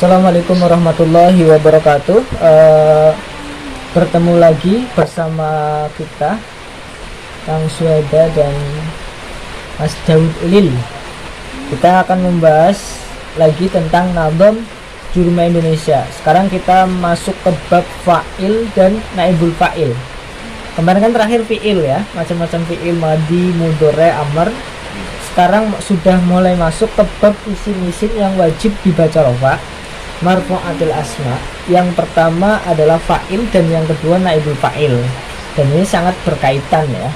Assalamualaikum warahmatullahi wabarakatuh. Bertemu lagi bersama kita Kang Suheda dan Mas Daud Lil. Kita akan membahas lagi tentang nadham Juruma Indonesia. Sekarang kita masuk ke bab fa'il dan naibul fa'il. Kemarin kan terakhir fi'il ya, macam-macam fi'il, madi, mudhari, amr. Sekarang sudah mulai masuk ke bab isim-isim yang wajib dibaca rafa, marfu'atil asma. Yang pertama adalah fa'il dan yang kedua naibul fa'il. Dan ini sangat berkaitan ya.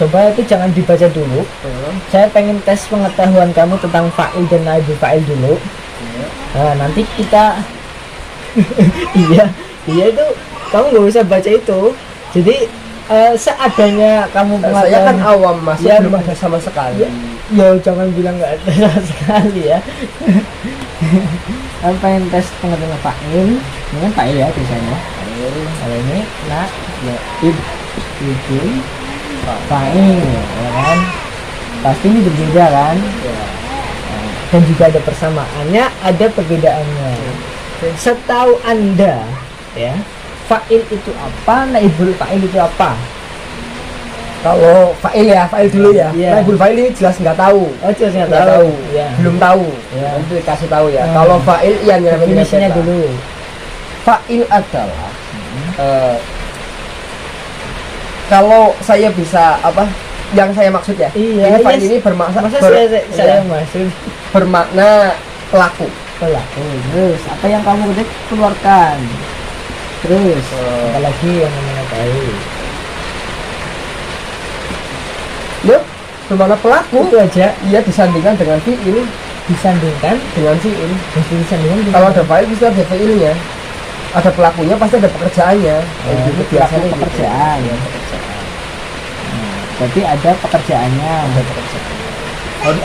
Coba itu jangan dibaca dulu. Saya pengen tes pengetahuan kamu tentang fa'il dan naibul fa'il dulu. Nah, nanti kita iya itu kamu nggak usah baca itu. Jadi seadanya kamu pengetahuan. Saya kan awam mas, ya, belum ada sama sekali. Ya jangan bilang nggak ada sama sekali ya. Kamu pengen tes pengetahuan fa'il. Ini kan fa'il ya biasanya. Kalau ini naib fa'il ya kan. Pasti ini berbeda kan. Dan juga ada persamaannya, ada perbedaannya. Setahu Anda ya, fa'il itu apa, naibul fa'il itu apa? Kalau fa'il ya, fa'il dulu ya. Iya. Naibul fa'il ini jelas nggak tahu. Oh, jelas nggak Nggak tahu. tahu. Ya. Belum tahu. Ya. Nanti dikasih tahu ya. Hmm. Kalau fa'il iya Definisinya dulu. Fa'il adalah kalau saya bisa apa? Yang saya maksud ya. Iya. Ini fa'il ini bermakna Saya maksud bermakna pelaku. pelaku. Terus apa yang kamu keluarkan? Terus apalagi yang kamu tahu? Loh, bermakna pelaku. Itu aja. Iya disandingkan dengan fi'il, Disandingkan dengan fi'il. disandingkan dengan Kalau ada fa'il bisa ada fi'ilnya. Ada pelakunya pasti ada pekerjaannya. ini Gitu pelaku biasanya gitu. pekerjaan. Iya, pekerjaan. Berarti ada pekerjaannya. Ada pekerjaan.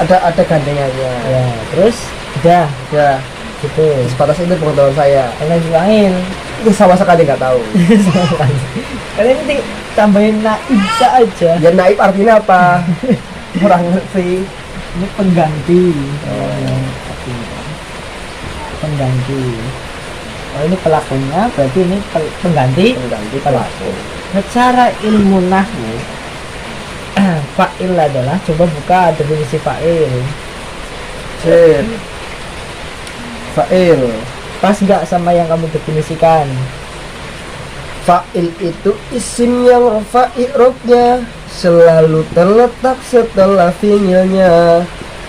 Ada gandengannya. Ya, terus udah Ya, gitu. sebatas itu pengetahuan saya. Kalian lain. Itu sama sekali nggak tahu. Kalian nanti tambahin naib aja. Ya naib artinya apa? Kurang ngerti. Ini pengganti. Pengganti. Oh, ini pelakunya, berarti ini pengganti pelaku. Secara ilmu nahwu, fa'il adalah, coba buka definisi fa'il. Fa'il. Pas nggak sama yang kamu definisikan? Fa'il itu isim yang fa'irobnya selalu terletak setelah fi'ilnya.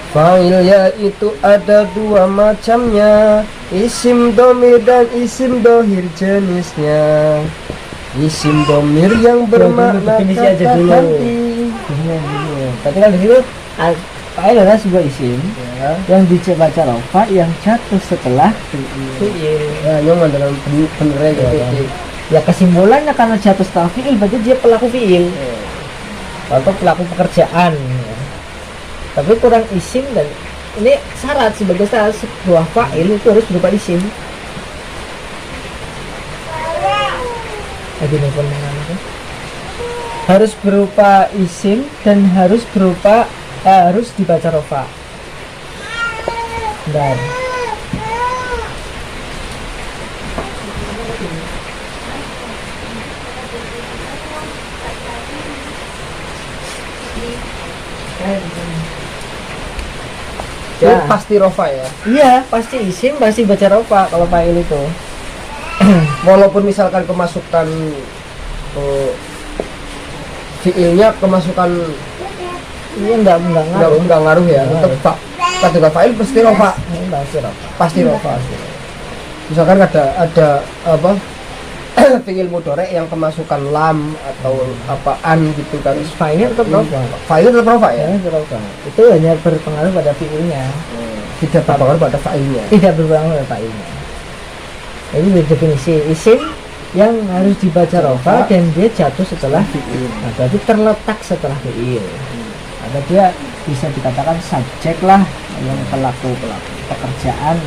Fa'il yaitu ada dua macamnya, isim domir dan isim dohir jenisnya. Isim domir yang bermakna definisi aja kata dulu. ganti. Tapi kan di situ fa'il adalah sebuah isim Ya, yang dibaca rafa yang jatuh setelah fi'il. ya nyoman dengan benernya gitu. Ya, ya kesimpulannya karena jatuh setelah fi'il berarti dia pelaku fi'il atau pelaku pekerjaan ya. Tapi kurang isim, dan ini syarat sebagai syarat sebuah fa'il itu harus berupa isim. Lagi nelfon mana tuh? Harus berupa isim dan harus berupa harus dibaca rafa. Dan Itu pasti rofa ya. iya, pasti isim, pasti baca rafa kalau fa'il itu. Walaupun misalkan kemasukan fiilnya kemasukan Iya, enggak ngaruh. nggak ngaruh ya. Nggak Tetap ketika fa'il pasti rofa. Ini pasti rafa. Pasti rofa. Misalkan ada apa fiil mudhari yang kemasukan lam atau apaan gitu kan. Fa'ilnya tetap rafa. Fa'il tetap rofa ya. Ya, rafa. Itu hanya berpengaruh pada fi'ilnya, Tidak berpengaruh pada fa'ilnya. tidak berpengaruh pada fa'ilnya. Ini definisi isim yang harus dibaca rafa dan dia jatuh setelah fi'il. Nah, berarti terletak setelah fi'il. Ada dia bisa dikatakan subjek lah, yang pelaku pekerjaan.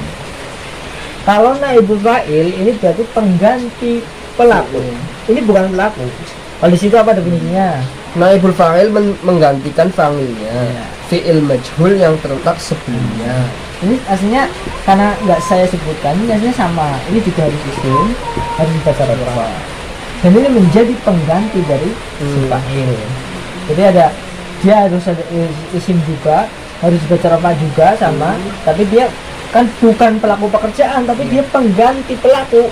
Kalau naibul fa'il ini berarti pengganti pelaku. Ini bukan pelaku. Kalau di situ apa definisinya? Naibul fa'il menggantikan fa'ilnya. Iya. Fi'il majhul yang terletak sebelumnya. Ini aslinya karena nggak saya sebutkan, ini aslinya sama. Ini juga harus isim, harus dibaca rofa. Dan ini menjadi pengganti dari si fa'il. Jadi dia harus ada isim juga, harus dibaca rofa juga sama, tapi dia kan bukan pelaku pekerjaan, tapi dia pengganti pelaku.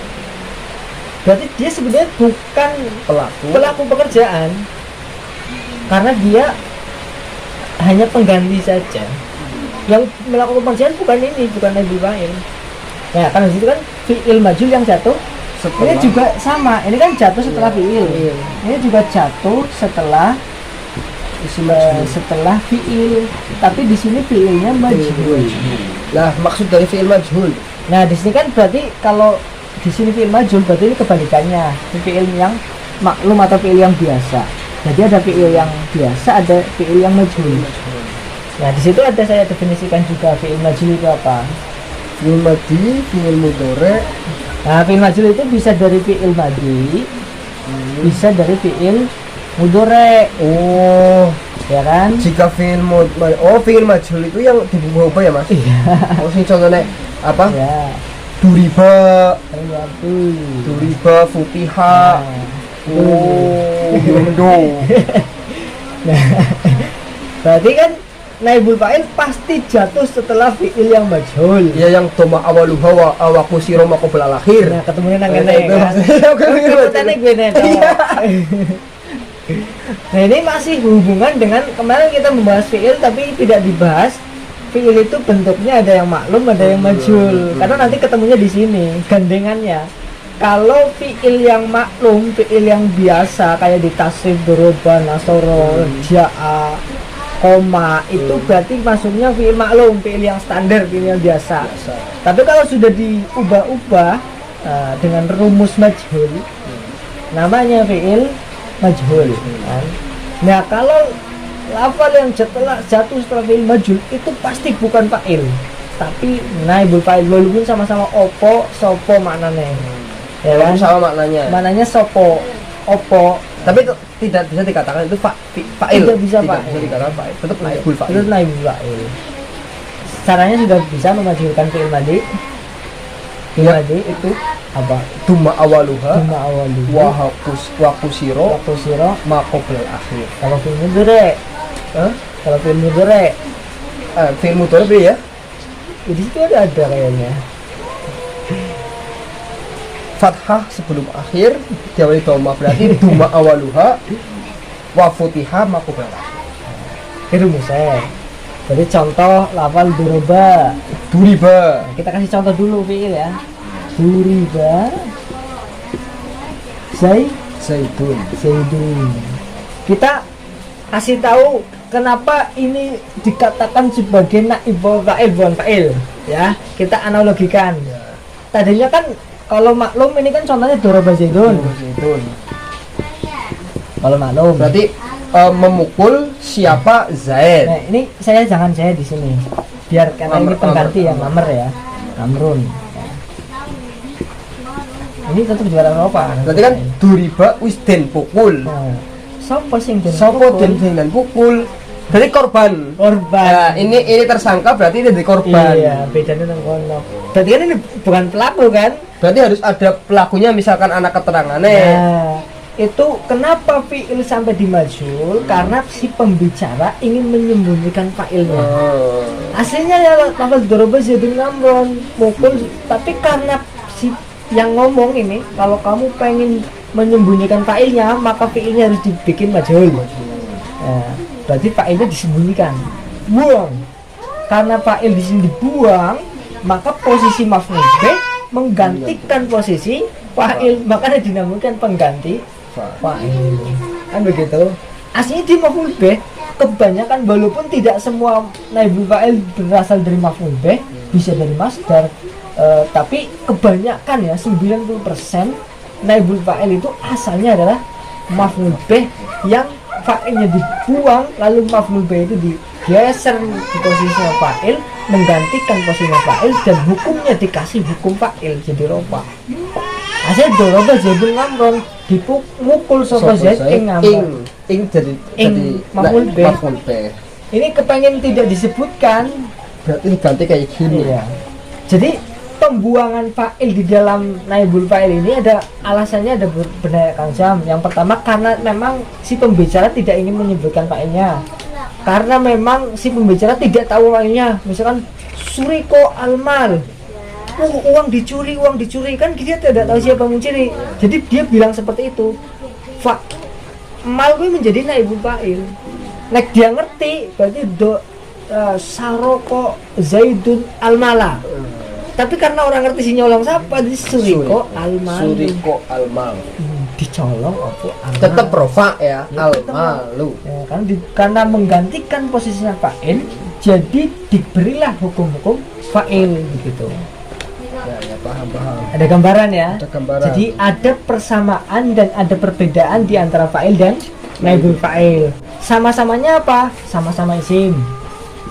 Berarti dia sebenarnya bukan pelaku pekerjaan, karena dia hanya pengganti saja. Yang melakukan pekerjaan bukan ini, bukan naibul fa'il. Ya, karena itu kan fi'il majhul yang jatuh. Ini juga sama, ini kan jatuh setelah fi'il. Ini juga jatuh setelah setelah fi'il, tapi di sini fi'ilnya majhul. Nah, maksud dari fi'il majhul. Nah, di sini kan berarti kalau di sini fi'il majhul berarti ini kebalikannya. Ini fi'il yang maklum atau fi'il yang biasa. Jadi ada fi'il yang biasa, ada fi'il yang majhul. Nah, di situ ada saya definisikan juga fi'il majhul itu apa. Fi'il madhi, fi'il mudhari. Nah, fi'il majhul itu bisa dari fi'il madhi, bisa dari fi'il mudhari. Oh, Ya kan? jika fi'il fi'il majhul itu yang diubah-ubah ya, Mas? Iya. Oh, sing contohnya apa? Ya. Duriba, Tergantung. duriba, futiha. Nah, Oh, Indo. nah, berarti kan naibul fa'il pasti jatuh setelah fi'il yang majhul. Ya yang doma awaluha wa awaku siro mako belalakhir. Nah, ketemunya nang Nah, ngene itu kan. maksudnya. Kebetulannya gue neto. Nah, ini masih hubungan dengan kemarin kita membahas fi'il tapi tidak dibahas. Fi'il itu bentuknya ada yang maklum, ada yang majhul. Karena nanti ketemunya di sini gandengannya. Kalau fi'il yang maklum, fi'il yang biasa kayak di tasrif, doroba, nasoro, ja'a, koma, itu berarti masuknya fi'il maklum, fi'il yang standar, fi'il yang biasa. Tapi kalau sudah diubah-ubah dengan rumus majhul, namanya fi'il majhul kan? Nah, kalau lafal yang jatuh setelah fi'il majhul itu pasti bukan fa'il, tapi naibul fa'il, walaupun sama-sama opo, sopo maknanya. Ya kan? Sama maknanya. Mananya sopo, opo, Tapi itu tidak bisa dikatakan itu fa'il. Tidak bisa Tidak fa'il. bisa dikatakan fa'il. Tetap naibul itu fa'il. naibul fa'il. Caranya sudah bisa memajhulkan fi'il madhi. Fi'il Ya, madhi itu apa? duma awaluha Cuma awali. wa kusiro Waktu siro. mako belalakhir. Kalau fi'il mudhari, Hah? kalau fi'il mudhari, Fi'il mudhari ya. di situ ada kayaknya. Fathah sebelum akhir diawali doma berarti duma awaluha wa futiha mako belalakhir. Itu rumusnya. Jadi contoh lafal doroba. Duriba. Nah, kita kasih contoh dulu fi'il ya. Duriba Zaidun. Zaidun. Kita kasih tahu kenapa ini dikatakan sebagai naibul fa'il bukan fa'il ya. Kita analogikan. Tadinya kan kalau maklum ini kan contohnya doroba Zaidun. Zaidun. Kalau maklum. Berarti memukul siapa Zaid. Nah, ini jangan saya di sini. Biar karena ini pengganti yang Amr ya. Amrun. Ya. Ini tetap juara Eropa. Berarti kan duriba wis den pukul. Nah, sopo sing den Sopo pukul? den pukul? Berarti korban. Korban. Nah, ini tersangka berarti ini korban. Iya, bedanya nang kono. Berarti kan ini bukan pelaku kan? Berarti harus ada pelakunya misalkan anak keterangannya. Nah, itu kenapa fi'il sampai di majhul? Karena si pembicara ingin menyembunyikan fa'ilnya. Oh. Aslinya ya lafaz doroba Zaidun Amron mukul, tapi karena si yang ngomong ini kalau kamu pengen menyembunyikan fa'ilnya maka fi'ilnya harus dibikin majhul. Nah, berarti fa'ilnya disembunyikan, buang. Karena fa'il di sini dibuang, maka posisi maf'ul bih menggantikan posisi fa'il, makanya dinamakan pengganti fa'il. Kan begitu. Aslinya di maf'ul bih kebanyakan, walaupun tidak semua naibul fa'il berasal dari maf'ul bih, bisa dari masdar, tapi kebanyakan ya 90% naibul fa'il itu asalnya adalah maf'ul bih yang fa'ilnya dibuang, lalu maf'ul bih itu digeser di posisi fa'il, menggantikan posisi fa'il, dan hukumnya dikasih hukum fa'il jadi roba. Asal doroba Zaidun Amron dipukul sapa Zaid ing Amron. Ing jadi Ing maf'ul bih. maf'ul bih. Ini kepengen tidak disebutkan Berarti diganti kayak gini. Iya. Jadi pembuangan fa'il di dalam naibul fa'il ini ada alasannya, ada beberapa macam. Yang pertama karena memang si pembicara tidak ingin menyebutkan fa'ilnya. Karena memang si pembicara tidak tahu fa'ilnya. Misalkan suriko almal. Uang dicuri kan dia tidak tahu siapa yang mencuri. Jadi dia bilang seperti itu. Mal itu menjadi naibul fa'il. Nek dia ngerti berarti saroko zaidun almala. Tapi karena orang ngerti si nyolong siapa di suriko almalu. Suriko almal. Dicolong apa almal. Tetap rofa ya, Ya, tetap. almalu. Ya, karena menggantikan posisinya fa'il, jadi diberilah hukum-hukum fa'il begitu. Ya, paham. Ada gambaran ya. Ada gambaran. Jadi ada persamaan dan ada perbedaan di antara fa'il dan naibul fa'il. Sama-samanya apa? Sama-sama isim.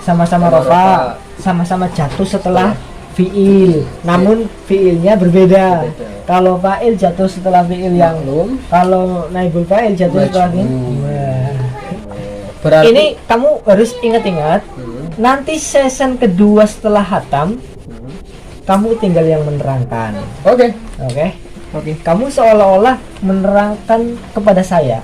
Sama-sama Sama rofa, rofa. sama-sama jatuh setelah fiil. Namun fiilnya berbeda. Kalau fa'il jatuh setelah fiil yang Maklum. kalau naibul fa'il jatuh setelah fiil. Majhul. Wah. Berarti Ini kamu harus ingat-ingat. Nanti season kedua setelah hatam, kamu tinggal yang menerangkan. Oke. Oke. Kamu seolah-olah menerangkan kepada saya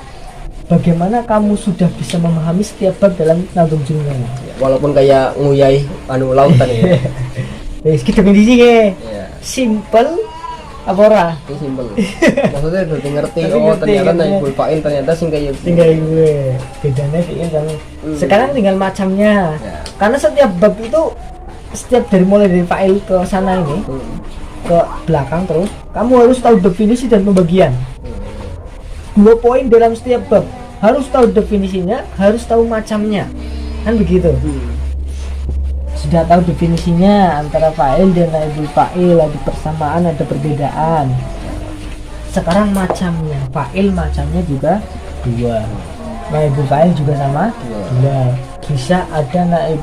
bagaimana kamu sudah bisa memahami setiap bab dalam Nadhum Jurumiyah. Walaupun kayak nguyai anu lautan ya. Wis kita definisi ge. Iya. Simple apa ora? Ini simpel. Maksudnya udah ngerti, Tapi oh ngerti, ternyata katanya. naibul fa'il ternyata sing kayak gini. Tinggal gue. Bedanya fiil sama. Sekarang tinggal macamnya. Ya. Karena setiap bab itu dari mulai dari fa'il ke sana ini ke belakang terus kamu harus tahu definisi dan pembagian. 2 poin dalam setiap bab, harus tahu definisinya, harus tahu macamnya, kan begitu. Sudah tahu definisinya antara fa'il dan naibul fa'il, ada persamaan ada perbedaan. Sekarang macamnya, fa'il macamnya juga 2, naibul fa'il juga sama 2. Bisa ada naib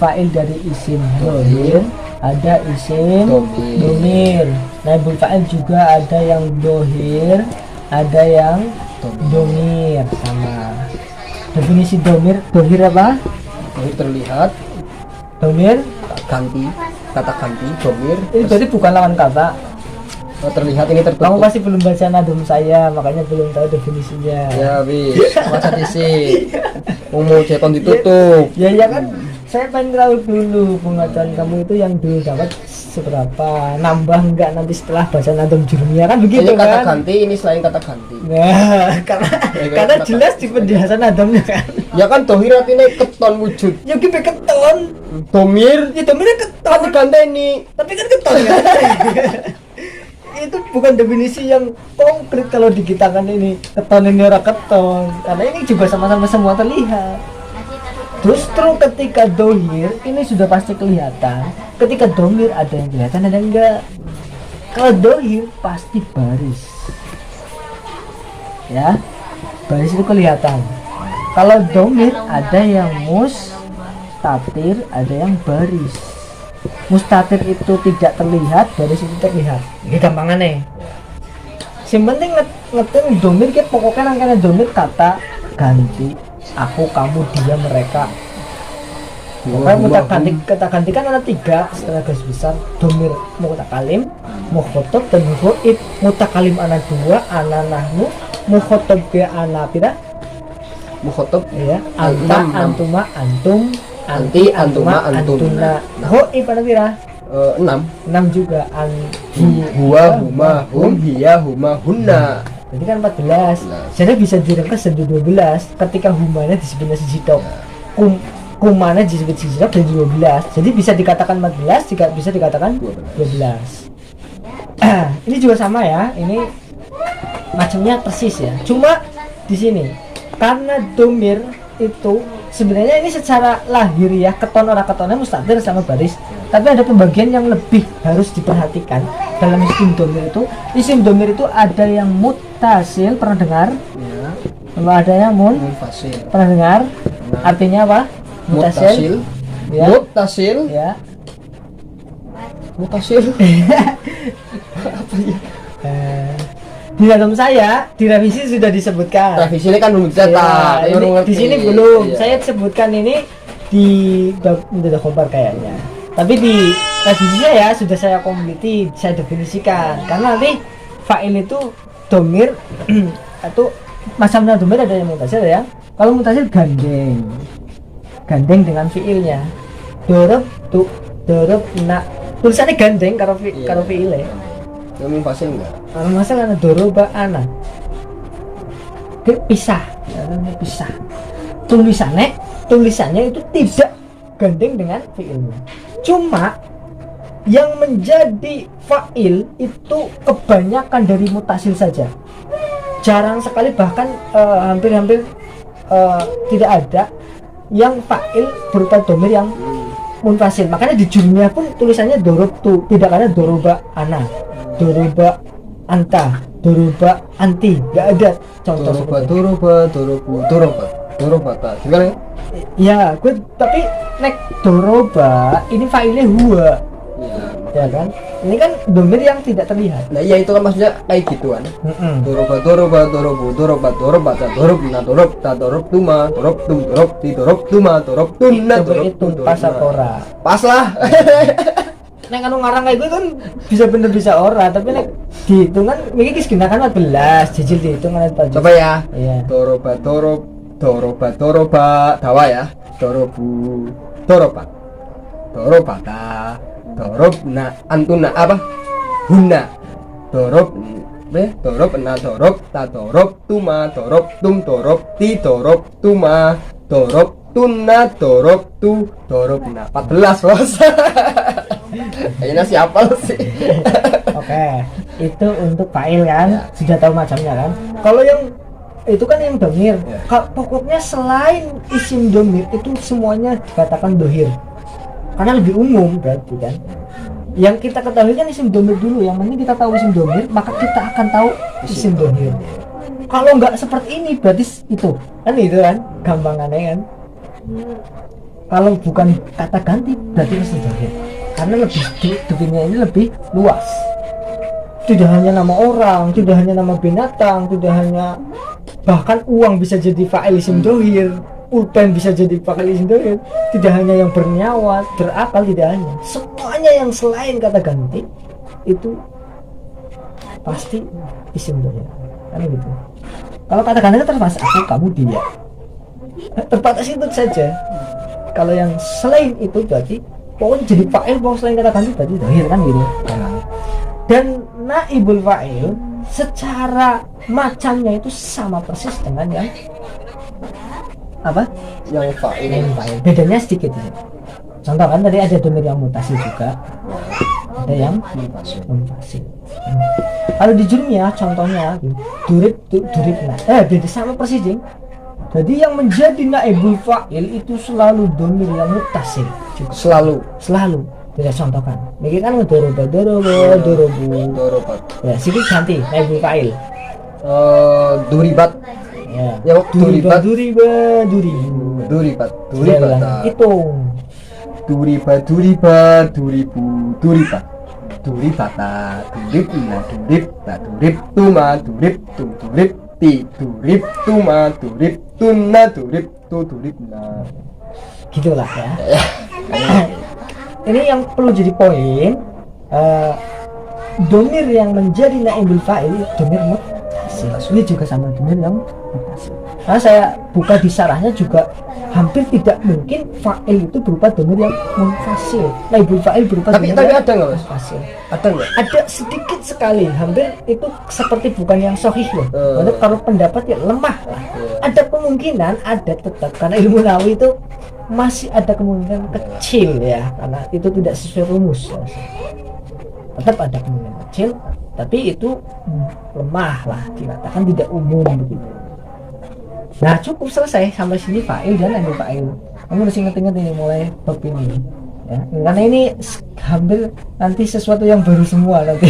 fa'il dari isim dhamir, ada isim domir. Naibul fa'il juga ada yang dohir, ada yang domir. Sama definisi dohir apa? Ini terlihat Domir kata ganti domir. ini berarti bukan lawan kata. Terlihat ini tertutup. Kamu pasti belum baca nadum saya, makanya belum tahu definisinya. Ya wis, masa disi. Mau cekon ditutup. Ya kan, saya pengen tahu dulu pengetahuan kamu itu yang dulu dapat seberapa, nambah enggak nanti setelah baca nadum Jurumiyah, kan begitu Ini kata kan? ganti, ini selain kata ganti. Nah, karena jelas di penjelasan nadumnya kan. Ya kan dohir artinya keton wujud. Ya kita keton, Domir ya domirnya keton, kan diganteni. tapi kan keton kan? Itu bukan definisi yang konkret kalau di kita kan ini keton ini orang keton, karena ini juga sama-sama semua terlihat. Justru ketika dohir ini sudah pasti kelihatan, ketika domir ada yang kelihatan ada yang enggak. Kalau dohir pasti baris, ya baris itu kelihatan. Kalau domir ada yang mustatir, ada yang baris. Mustatir itu tidak terlihat, baris itu terlihat. Ini gampangannya. Yang penting ngetin domir, kita pokoknya rangkaian domir kata ganti. Aku, kamu, dia, mereka. Pokoknya mutak ganti kan ada 3 setelah garis besar. Domir mutakalim, mukhotob dan mukhoib. Mutakalim ana 2, ana nahnu. Mukhotob ke ana pira? Mukhotob Ya, anta, antuma, antum, anti, antuma, antuna. Hoib ana pira? 6. 6 juga. Huwa, huma, hum, hiya, huma, hunna. Jadi kan 14. Jadi bisa diringkas jadi 12 ketika humanya disebut siji tok. Kumana disebut siji tok jadi 12. Jadi bisa dikatakan 14, jika bisa dikatakan 12. Ini juga sama ya. Ini macamnya persis ya. Cuma di sini karena domir itu sebenarnya ini secara lahiriah keton orang ketonnya mustatir sama baris, tapi ada pembagian yang lebih harus diperhatikan dalam isim domir itu. Isim domir itu ada yang mutasil, pernah dengar? Ya, Sama ada yang munfasil. pernah dengar? Artinya apa? Mutasil. Ya. Mutasil. Ya. Mutasil. Di dalam saya di revisi sudah disebutkan. Revisi ini kan belum dicetak. Ya, Baru ini, ngerti. di sini belum. Iya. Saya sebutkan ini di udah khobar kayaknya. Tapi di revisinya ya sudah saya kompliti, saya definisikan. Karena nanti fa'il itu domir atau macamnya domir ada yang mutasil ya. Kalau mutasil gandeng dengan fiilnya. Dorob tu, dorob na. Tulisannya gandeng karo fiilnya. Yang munfasil enggak? Kalau masalah ada doroba ana. Pisah, namanya pisah. Tulisannya itu tidak gandeng dengan fiilnya. Cuma yang menjadi fa'il itu kebanyakan dari mutasil saja. Jarang sekali, bahkan hampir-hampir tidak ada yang fa'il berupa domir yang munfasil. Makanya di jumlah pun tulisannya dorob tu, tidak ada doroba ana, doroba anta, doroba anti, nggak ada contoh seperti itu. Dorobata gimana Ya, gue tapi nek doroba ini fa'ilnya huwa, ya? ya kan? Ini kan domir yang tidak terlihat. Nah iya, itu kan maksudnya kayak gituan. Doroba, dorobu, dorobat, dorobata, dorobna, dorobta, dorobtuma, dorobtum, dorobti, dorobtuma, dorobtunna, Itu pas apa ora? Pas lah. Nek anu ngarang kayak gue kan bisa bener bisa ora, tapi nek dihitungan iki wis gunakan 14, jijil dihitungan 14. Coba ya. Iya. Doroba, doroba, dawa ya. Dorobu, dorobat, dorobata, dorobna, antuna apa? Hunna. Dorobna, dorobta, dorobtuma, dorobtum, dorobti, dorobtuma, dorobtunna, dorobtu, dorobna. 14, Bos. Kayaknya siapa sih? Oke, itu untuk fa'il kan, Ya. sudah tahu macamnya kan. Kalau yang itu kan yang domir, Ya. pokoknya selain isim domir itu semuanya dikatakan dohir, karena lebih umum berarti kan. Yang kita ketahui kan isim domir dulu, yang penting kita tahu isim domir, maka kita akan tahu isim dohir. Kalau nggak seperti ini berarti itu kan gampangannya kan. Kalau bukan kata ganti berarti isim dohir, karena lebih definisinya ini lebih luas. Tidak hanya nama orang, tidak hanya nama binatang, tidak hanya, bahkan uang bisa jadi fa'il isim dohir, pulpen bisa jadi fa'il isim dohir. Tidak hanya yang bernyawa, berakal, tidak hanya, semuanya yang selain kata ganti itu pasti isim dohir, kan gitu. Kalau kata ganti terbatas aku, kamu, dia, terbatas itu saja. Kalau yang selain itu berarti pokoknya jadi fa'il, pokoknya selain kata ganti berarti dohir, kan gitu. Dan naibul fa'il secara macamnya itu sama persis dengan yang apa? Yang fa'il. Yang fa'il. Bedanya sedikit ya. Contoh kan tadi ada domir yang mutasi juga, ada yang munfasil. Kalau di jurumnya contohnya duribna, beda sama persis ding. Jadi yang menjadi naibul fa'il itu selalu domir yang mutasil juga. Selalu. Tidak contohkan. Ini kan doroba, dorobu. Dorobat. Ya, sedikit ganti naibul fa'il. Duribat. Ya. Duribat. Duribat. Duribata. Hitung. Duribat, duribu, duribat. Duribata, duribna, duribta, duribtuma, duribtum, duribti, duribtuma, duribtunna, duribtu, duribna. Gitulah ya. Ini yang perlu jadi poin, domir yang menjadi naibul fa'il domir mutasil. Ini juga sama domir yang mutasil. Karena saya buka di syarahnya juga hampir tidak mungkin fa'il itu berupa domir yang munfasil. Naibul fa'il berupa Tapi domir yang ada nggak, Mas? munfasil. Ada nggak? Ada sedikit sekali, hampir itu seperti bukan yang sahih loh. Hmm. Kalau pendapat ya lemah lah. Ada kemungkinan, ada tetap, karena ilmu nawawi itu masih ada kemungkinan kecil ya, karena itu tidak sesuai rumus ya. Tetap ada kemungkinan kecil, tapi itu lemah lah, dikatakan tidak umum begitu. Nah cukup, selesai sampai sini fa'il dan naibul fa'il. Kamu harus ingat-ingat ini mulai bab ini ya, karena ini hampir nanti sesuatu yang baru semua nanti.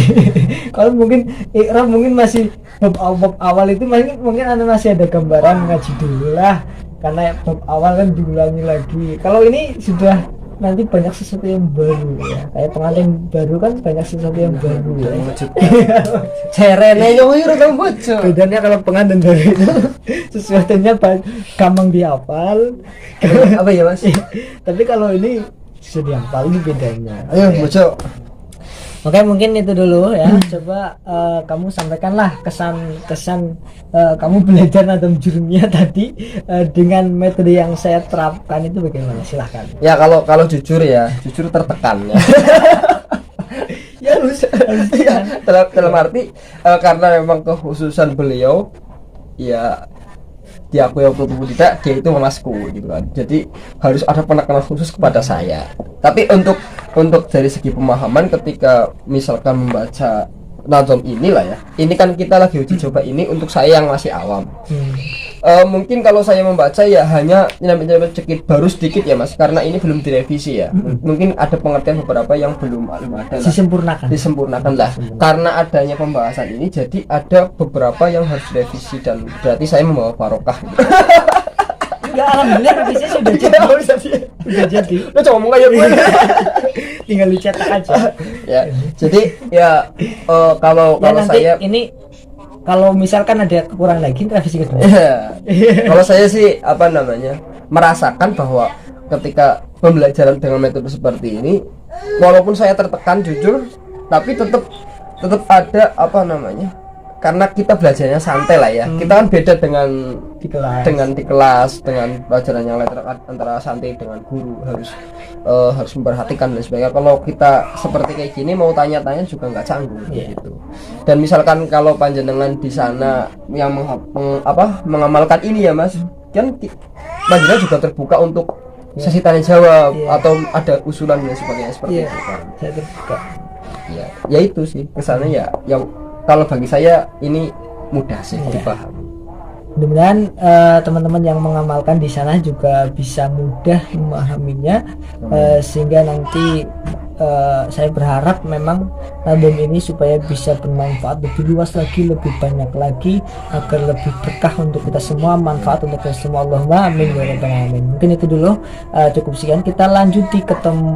Kalau mungkin ikrab mungkin masih bab awal itu mungkin anda masih ada gambaran, ngaji dulu lah, karena bab awal kan diulangi lagi. Kalau ini sudah nanti banyak sesuatu yang baru ya. Kayak pengantin baru kan banyak sesuatu yang baru ya. Cerene yo ora tau bojo. Bedanya kalau pengantin baru itu sesuatunya gampang dihafal. Apa ya Mas? Tapi kalau ini susah dihafal, ini bedanya. Ayo bojo. Oke, mungkin itu dulu ya. Coba kamu sampaikanlah kesan kamu belajar nadam jurumiyah tadi dengan metode yang saya terapkan itu bagaimana? Silahkan. Ya kalau jujur tertekan ya. Ya harus Ya, dalam arti karena memang kekhususan beliau ya diakui ataupun tidak dia itu masku gitu kan, jadi harus ada penekanan khusus kepada saya. Tapi untuk dari segi pemahaman ketika misalkan membaca nazom inilah ya, ini kan kita lagi uji coba ini untuk saya yang masih awam. Mungkin kalau saya membaca ya hanya nyampe sedikit, baru sedikit ya Mas, karena ini belum direvisi ya. Mungkin ada pengertian beberapa yang belum ada lah. Disempurnakan lah. Karena adanya pembahasan ini jadi ada beberapa yang harus direvisi dan berarti saya membawa barokah. Ya alhamdulillah revisi sudah jadi. Sudah jadi. Lu coba ngomong kayak gue. Tinggal dicetak aja. Ya. Jadi ya kalau nanti saya ini kalau misalkan ada kekurangan lagi revisi kedua. Iya. Kalau saya sih merasakan bahwa ketika pembelajaran dengan metode seperti ini, walaupun saya tertekan jujur, tapi tetap ada karena kita belajarnya santai lah ya. Kita kan beda dengan di kelas dengan pelajaran yang lain, antara santai dengan guru harus memperhatikan dan sebagainya. Kalau kita seperti kayak gini mau tanya-tanya juga nggak canggung gitu. Dan misalkan kalau panjenengan di sana yang mengamalkan ini ya Mas, kan panjenengan juga terbuka untuk sesi tanya jawab atau ada usulan dan sebagainya seperti itu kan. Saya terbuka. Ya itu sih kesannya ya yang kalau bagi saya ini mudah sih dipahami. Mudah-mudahan teman-teman yang mengamalkan di sana juga bisa mudah memahaminya, sehingga nanti saya berharap memang nadom ini supaya bisa bermanfaat lebih luas lagi, lebih banyak lagi, agar lebih berkah untuk kita semua, manfaat untuk kita semua. Allahumma amin ya rabbal alamin. Mungkin itu dulu, cukup sekian, kita lanjut di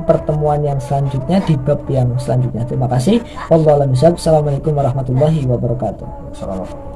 pertemuan yang selanjutnya di bab yang selanjutnya. Terima kasih. Wallahu a'lam bishawab. Assalamualaikum warahmatullahi wabarakatuh. Assalamualaikum.